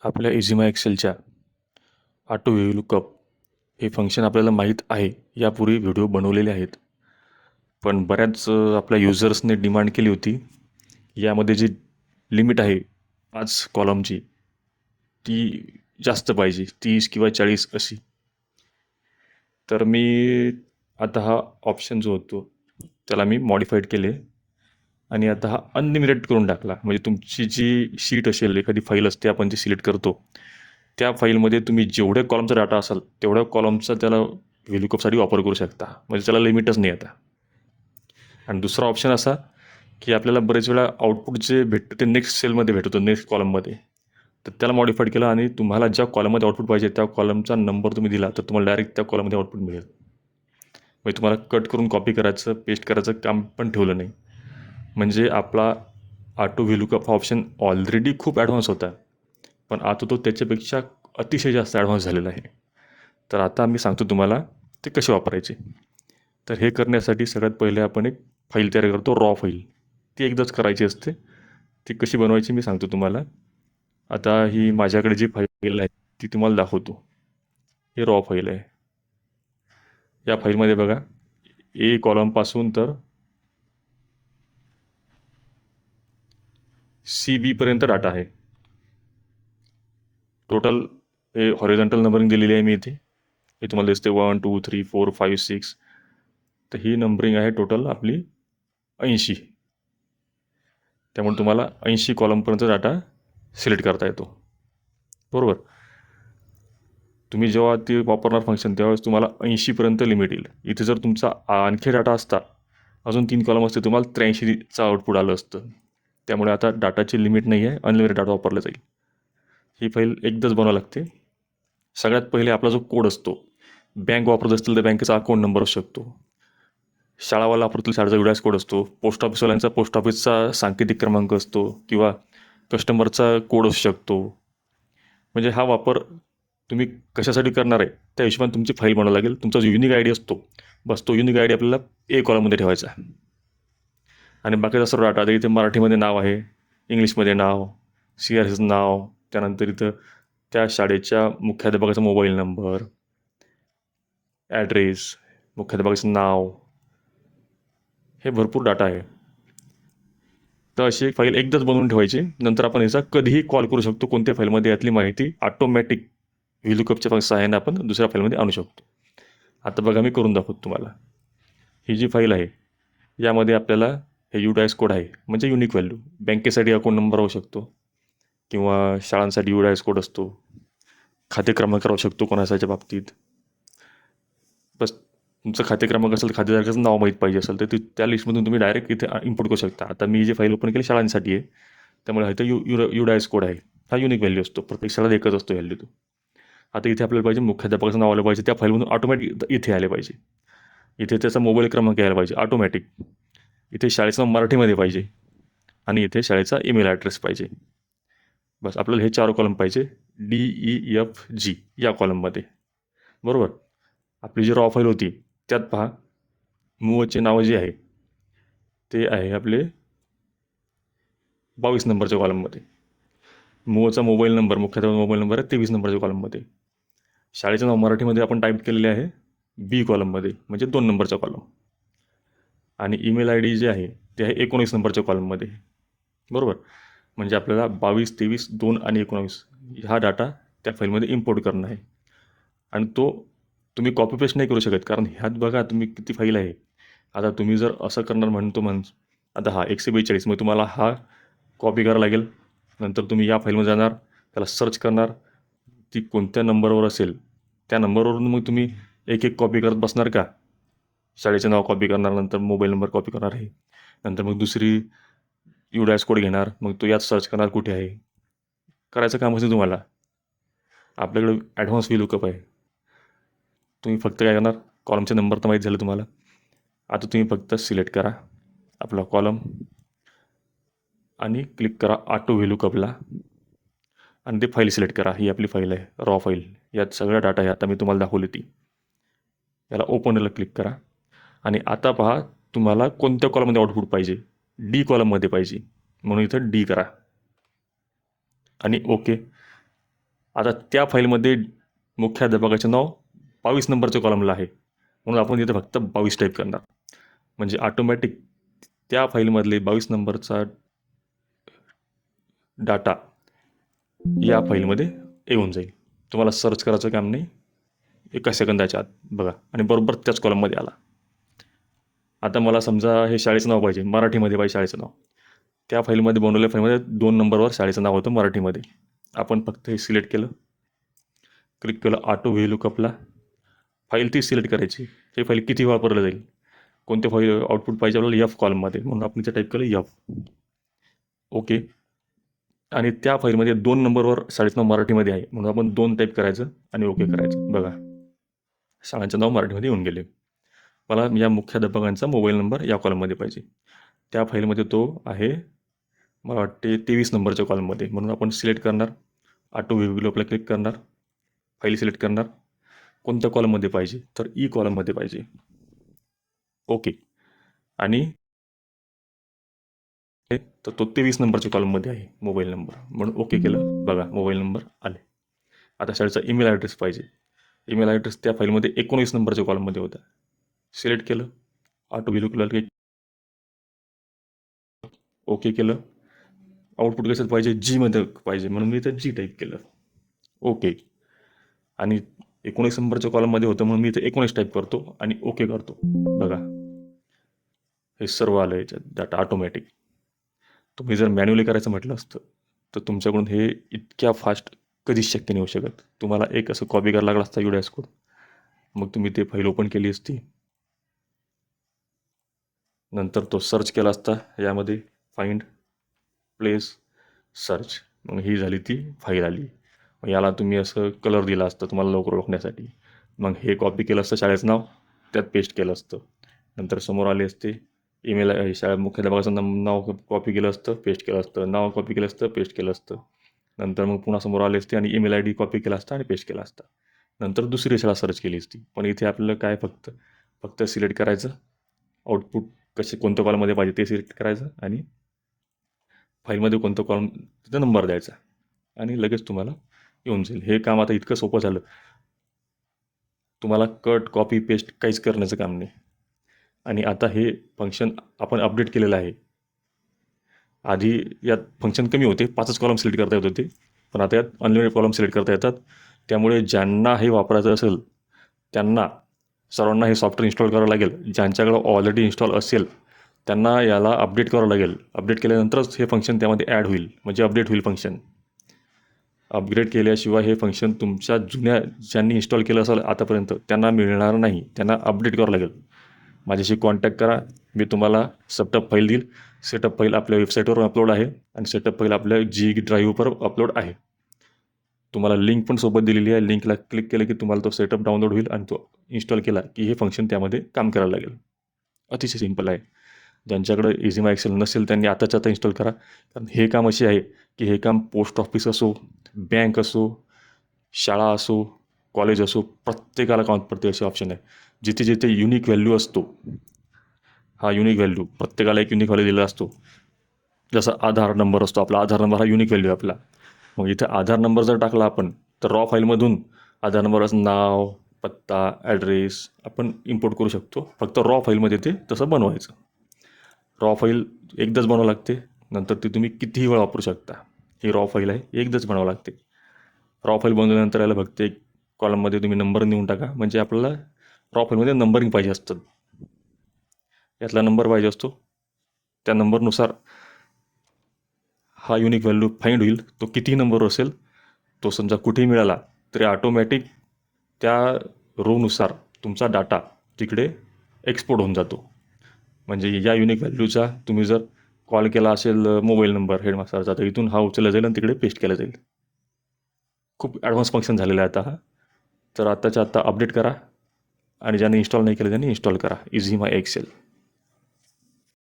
आपल्या इझीमाय एक्सेलच्या ऑटो व्हीलूकअप हे फंक्शन आपल्याला माहीत आहे. यापूर्वी व्हिडिओ बनवलेले आहेत, पण बऱ्याच आपल्या युजर्सने डिमांड केली होती. यामध्ये जी लिमिट आहे 5 कॉलमची ती जास्त पाहिजे, 30 किंवा 40 अशी. तर मी आता हा ऑप्शन जो होतो त्याला मी मॉडिफाईड केले आणि आता हा अनलिमिटेड करून टाकला. म्हणजे तुमची जी शीट असेल, एखादी फाईल असते आपण जी सिलेक्ट करतो, त्या फाईलमध्ये तुम्ही जेवढ्या कॉलमचा डाटा असाल तेवढ्या कॉलमचा त्याला व्हीलूकअपसाठी वापर करू शकता. म्हणजे त्याला लिमिटच नाही आता. आणि दुसरा ऑप्शन असा की आपल्याला बरेच वेळा आउटपुट जे भेटतं ते नेक्स्ट सेलमध्ये भेटतं, नेक्स्ट कॉलममध्ये. तर त्याला मॉडिफाईड केलं आणि तुम्हाला ज्या कॉलममध्ये आउटपुट पाहिजे त्या कॉलमचा नंबर तुम्ही दिला तर तुम्हाला डायरेक्ट त्या कॉलममध्ये आउटपुट मिळेल. म्हणजे तुम्हाला कट करून कॉपी करायचं, पेस्ट करायचं काम पण ठेवलं नाही. म्हणजे आपला ऑटो व्हीलूकअप हा ऑप्शन ऑलरेडी खूप ॲडव्हान्स होता, पण आता तो त्याच्यापेक्षा अतिशय जास्त ॲडव्हान्स झालेला आहे. तर आता मी सांगतो तुम्हाला ते कसे वापरायचे. तर हे करण्यासाठी सगळ्यात पहिले आपण एक फाईल तयार करतो, रॉ फाईल. ती एकदाच करायची असते. ती कशी बनवायची मी सांगतो तुम्हाला. आता ही माझ्याकडे जी फाईल आहे ती तुम्हाला दाखवतो. ही रॉ फाईल आहे. या फाईलमध्ये बघा, ए कॉलमपासून तर सी बीपर्यंत डाटा आहे. टोटल हे हॉरिझॉन्टल नंबरिंग दिलेली आहे मी इथे. हे तुम्हाला दिसते 1 2 3 4 5 6. तर ही नंबरिंग आहे टोटल आपली 80. त्यामुळे तुम्हाला 80 कॉलमपर्यंत डाटा सिलेक्ट करता येतो. बरोबर. तुम्ही जेव्हा ते वापरणार फंक्शन त्यावेळेस तुम्हाला 80पर्यंत लिमिट येईल. इथे जर तुमचा आणखी डाटा असता, अजून 3 कॉलम असते, तुम्हाला 83चं आउटपुट आलं असतं. त्यामुळे आता डाटाची लिमिट नाही आहे, अनलिमिटेड डाटा वापरला जाईल. ही फाईल एकदाच बनवावी लागते. सगळ्यात पहिले आपला जो कोड असतो, बँक वापरत असतील तर बँकेचा अकाउंट नंबर असू शकतो. शाळावाला वापरतील शाळेचा विळास कोड असतो. पोस्ट ऑफिसवाल्यांचा पोस्ट ऑफिसचा सांकेतिक क्रमांक असतो किंवा कस्टमरचा कोड असू शकतो. म्हणजे हा वापर तुम्ही कशासाठी करणार आहे त्या हिशोबाने तुमची फाईल बनवावी लागेल. तुमचा जो युनिक आय डी असतो, बस तो युनिक आय डी आपल्याला ए कॉलममध्ये ठेवायचा. आणि बाकीचा सर्व डाटा, आता इथे मराठीमध्ये नाव आहे, इंग्लिशमध्ये नाव, CRCचं नाव, त्यानंतर इथं त्या शाळेच्या मुख्याध्यापकाचा मोबाईल नंबर, ॲड्रेस, मुख्याध्यापकाचं नाव, हे भरपूर डाटा आहे. तर अशी एक फाईल एकदाच बनवून ठेवायची. नंतर आपण याचा कधीही कॉल करू शकतो. कोणत्या फाईलमध्ये यातली माहिती ऑटोमॅटिक व्हीलूकअपच्या सहाय्याने आपण दुसऱ्या फाईलमध्ये आणू शकतो. आता बघा मी करून दाखवतो तुम्हाला. ही जी फाईल आहे यामध्ये आपल्याला हे UDIS कोड आहे, म्हणजे युनिक व्हॅल्यू. बँकेसाठी अकाउंट नंबर राहू शकतो किंवा शाळांसाठी UDIS कोड असतो. खाते क्रमांक राहू शकतो कोणाच्या बाबतीत. बस तुमचं खाते क्रमांक असेल, खातेधारकाचं नाव माहीत पाहिजे असेल तर त्या लिस्टमधून तुम्ही डायरेक्ट इथे इम्पोर्ट करू शकता. आता मी जी फाईल ओपन केली शाळांसाठी आहे, त्यामुळे इथं UDIS कोड आहे. हा युनिक व्हॅल्यू असतो, प्रत्येक शाळेला एकच असतो व्हॅल्यू तो. आता इथे आपल्याला पाहिजे मुख्याध्यापकाचं नाव आलं पाहिजे, त्या फाईलमधून ऑटोमॅटिक इथे आले पाहिजे. इथे त्याचा मोबाईल क्रमांक यायला पाहिजे ऑटोमॅटिक. इथे शाळेचं नाव मराठीमध्ये पाहिजे आणि इथे शाळेचा ईमेल ॲड्रेस पाहिजे. बस आपल्याला हे 4 कॉलम पाहिजे, DEFG या कॉलममध्ये. बरोबर. आपली जी रॉ फाईल होती त्यात पहा, मूळचे नाव जे आहे ते आहे आपले 22 नंबरच्या कॉलममध्ये. मूळचा मोबाईल नंबर, मुख्याध्यापक मोबाईल नंबर आहे 23 नंबरच्या कॉलममध्ये. शाळेचं नाव मराठीमध्ये आपण टाईप केलेले आहे B कॉलममध्ये, म्हणजे 2 नंबरचा कॉलम. आणि ईमेल ID जे आहे ते आहे 19 नंबरच्या कॉलममध्ये. बरोबर. म्हणजे आपल्याला 22, 23, 2 आणि 19 हा डाटा त्या फाईलमध्ये इम्पोर्ट करणं आहे. आणि तो तुम्ही कॉपी पेस्ट नाही करू शकत, कारण ह्यात बघा तुम्ही किती फाईल आहे. आता तुम्ही जर असं करणार आता हा 142, मग तुम्हाला हा कॉपी करावा लागेल. नंतर तुम्ही या फाईलमध्ये जाणार, त्याला सर्च करणार, ती कोणत्या नंबरवर असेल त्या नंबरवरून मग तुम्ही एक एक कॉपी करत बसणार का? शाळेचं नाव कॉपी करणार, नंतर मोबाईल नंबर कॉपी करणार आहे, नंतर मग दुसरी UDIS कोड घेणार, मग तो यात सर्च करणार कुठे आहे. करायचं काम असेल तुम्हाला. आपल्याकडे ॲडव्हान्स व्हीलूकअप आहे. तुम्ही फक्त काय करणार, कॉलमचे नंबर तर माहीत झाले तुम्हाला. आता तुम्ही फक्त सिलेक्ट करा आपला कॉलम आणि क्लिक करा ऑटो व्हीलूकअपला आणि ते फाईल सिलेक्ट करा. ही आपली फाईल आहे, रॉ फाईल. यात सगळा डाटा आहे, आता मी तुम्हाला दाखवली ती. याला ओपनला क्लिक करा आणि आता पहा तुम्हाला कोणत्या कॉलममध्ये आउटपुट पाहिजे. D कॉलममध्ये पाहिजे, म्हणून इथं D करा आणि ओके. आता त्या फाईलमध्ये मुख्याध्यापकाचे नाव 22 नंबरच्या कॉलमला आहे, म्हणून आपण तिथे फक्त 22 टाईप करणार. म्हणजे ऑटोमॅटिक त्या फाईलमधले 22 नंबरचा डाटा या फाईलमध्ये येऊन जाईल. तुम्हाला सर्च करायचं काम नाही, एका सेकंदाच्या आत बघा, आणि बरोबर त्याच कॉलममध्ये आला. आता मला समजा हे शाळेचं नाव पाहिजे, मराठीमध्ये पाहिजे शाळेचं नाव. त्या फाईलमध्ये बनवलेल्या फाईलमध्ये 2 नंबरवर शाळेचं नाव होतं मराठीमध्ये. आपण फक्त हे सिलेक्ट केलं, क्लिक केलं ऑटो व्ही लुकअपला. फाईल ती सिलेक्ट करायची. हे फाईल किती वापरलं जाईल, कोणते फाईल आउटपुट पाहिजे आपल्याला, एफ कॉलममध्ये, म्हणून आपण इथे टाईप केलं एफ. ओके. आणि त्या फाईलमध्ये 2 नंबरवर शाळेचं नाव मराठीमध्ये आहे, म्हणून आपण 2 टाईप करायचं आणि ओके करायचं. बघा, शाळेचं नाव मराठीमध्ये येऊन गेले. मला या मुख्याध्यापकांचा मोबाईल नंबर या कॉलममध्ये पाहिजे. त्या फाईलमध्ये तो आहे, मला वाटते 23 नंबरच्या कॉलममध्ये, म्हणून आपण सिलेक्ट करणार, ऑटो व्ह्यू लुकअपला क्लिक करणार, फाईल सिलेक्ट करणार, कोणत्या कॉलममध्ये पाहिजे, तर ई कॉलममध्ये पाहिजे. ओके. आणि तर तो 23 नंबरच्या कॉलममध्ये आहे मोबाईल नंबर, म्हणून ओके केलं. बघा, मोबाईल नंबर आले. आता शाळेचा ईमेल ॲड्रेस पाहिजे. ईमेल ॲड्रेस त्या फाईलमध्ये 19 नंबरच्या कॉलममध्ये होता. सिलेक्ट केलं, ऑटो व्ह्यू लुकअपला ओके केलं. आउटपुट कशात पाहिजे, जीमध्ये पाहिजे, म्हणून मी इथं जी टाईप केलं. ओके. आणि 19 नंबरच्या कॉलममध्ये होतं, म्हणून मी इथं 19 टाईप करतो आणि ओके करतो. बघा, हे सर्व आलं याच्यात डाटा ऑटोमॅटिक. तुम्ही जर मॅन्युअली करायचं म्हटलं असतं तर तुमच्याकडून हे इतक्या फास्ट कधीच शक्य नाही होऊ शकत. तुम्हाला एक असं कॉपी करायला लागला असता UDAS कोड, मग तुम्ही ते फाईल ओपन केली असती, नंतर तो सर्च केला असता यामध्ये, फाइंड, प्लेस, सर्च, मग ही झाली ती फाईल आली. मग याला तुम्ही असं कलर दिला असतं तुम्हाला लवकर ओळखण्यासाठी. मग हे कॉपी केलं असतं शाळेचं नाव, त्यात पेस्ट केलं असतं. नंतर समोर आले असते ईमेल, शाळा मुख्याध्यापकाचं नाव कॉपी केलं असतं, पेस्ट केलं असतं, नाव कॉपी केलं असतं, पेस्ट केलं असतं. नंतर मग पुन्हा समोर आले असते आणि ईमेल ID कॉपी केला असता आणि पेस्ट केला असता. नंतर दुसरी शाळा सर्च केली असती. पण इथे आपल्याला काय, फक्त सिलेक्ट करायचं, आउटपुट कोणत्या कॉलममध्ये पाहिजे ते सिलेक्ट करायचं आणि फाईलमध्ये कोणतं कॉलम तिथं नंबर द्यायचा आणि लगेच तुम्हाला येऊन जाईल. हे काम आता इतकं सोपं झालं, तुम्हाला कट, कॉपी, पेस्ट काहीच करण्याचं काम नाही. आणि आता हे फंक्शन आपण अपडेट केलेलं आहे. आधी यात फंक्शन कमी होते, 5च कॉलम सिलेक्ट करता येत होते, पण आता यात अनलिमिटेड कॉलम सिलेक्ट करता येतात. त्यामुळे ज्यांना हे वापरायचं असेल त्यांना सर्वांना हे सॉफ्टवेअर इन्स्टॉल करावं लागेल. ज्यांच्याकडं ऑलरेडी इन्स्टॉल असेल त्यांना याला अपडेट करावं लागेल. अपडेट केल्यानंतरच हे फंक्शन त्यामध्ये ॲड होईल, म्हणजे अपडेट होईल फंक्शन. अपग्रेड केल्याशिवाय हे फंक्शन तुमच्या जुन्या ज्यांनी इन्स्टॉल केलं असेल आतापर्यंत त्यांना मिळणार नाही. त्यांना अपडेट करावं लागेल. माझ्याशी कॉन्टॅक्ट करा, मी तुम्हाला सेटअप फाईल देईल. सेटअप फाईल आपल्या वेबसाईटवर अपलोड आहे आणि सेटअप फाईल आपल्या G ड्राईव्हवर अपलोड आहे. तुम्हाला लिंक पण सोबत दिलेली आहे. लिंकला क्लिक केलं की तुम्हाला तो सेटअप डाउनलोड होईल आणि तो इन्स्टॉल केला की हे फंक्शन त्यामध्ये काम करायला लागेल. अतिशय सिंपल आहे. ज्यांच्याकडे इझीमाय एक्सेल नसेल त्यांनी आताच्या आता इन्स्टॉल करा. कारण हे काम असे आहे की हे काम पोस्ट ऑफिस असो, बँक असो, शाळा असो, कॉलेज असो, प्रत्येकाला काम पडते असे ऑप्शन आहे. जिथे जिथे युनिक व्हॅल्यू असतो, हा युनिक व्हॅल्यू प्रत्येकाला एक युनिक व्हॅल्यू दिलेला असतो. जसा आधार नंबर असतो, आपला आधार नंबर हा युनिक व्हॅल्यू आहे आपला. मग इथे आधार नंबर जर टाकला आपण तर रॉ फाईलमधून आधार नंबरचं नाव, पत्ता, ॲड्रेस आपण इम्पोर्ट करू शकतो. फक्त रॉ फाईलमध्ये ते तसं बनवायचं. रॉ फाईल एकदाच बनवावं लागते, नंतर ती तुम्ही कितीही वेळा वापरू शकता. ही रॉ फाईल आहे, एकदाच बनावं लागते. रॉ फाईल बनवल्यानंतर याला फक्त एक कॉलममध्ये तुम्ही नंबर नेऊन टाका, म्हणजे आपल्याला रॉ फाईलमध्ये नंबरिंग पाहिजे असतं. यातला नंबर पाहिजे असतो, त्या नंबरनुसार हा युनिक व्हॅल्यू फाईंड होईल. तो कितीही नंबर असेल, तो समजा कुठेही मिळाला तरी ऑटोमॅटिक त्या रोनुसार तुमचा डाटा तिकडे एक्सपोर्ट होऊन जातो. म्हणजे या युनिक व्हॅल्यूचा तुम्ही जर कॉल केला असेल मोबाईल नंबर हेडमास्टरचा, तर इथून हा उचलला जाईल आणि तिकडे पेस्ट केला जाईल. खूप ॲडव्हान्स फंक्शन झालेलं आहे आता हा. तर आत्ताच्या आत्ता अपडेट करा आणि ज्यांनी इन्स्टॉल नाही केलं त्यांनी इन्स्टॉल करा इझीमाय एक्सेल.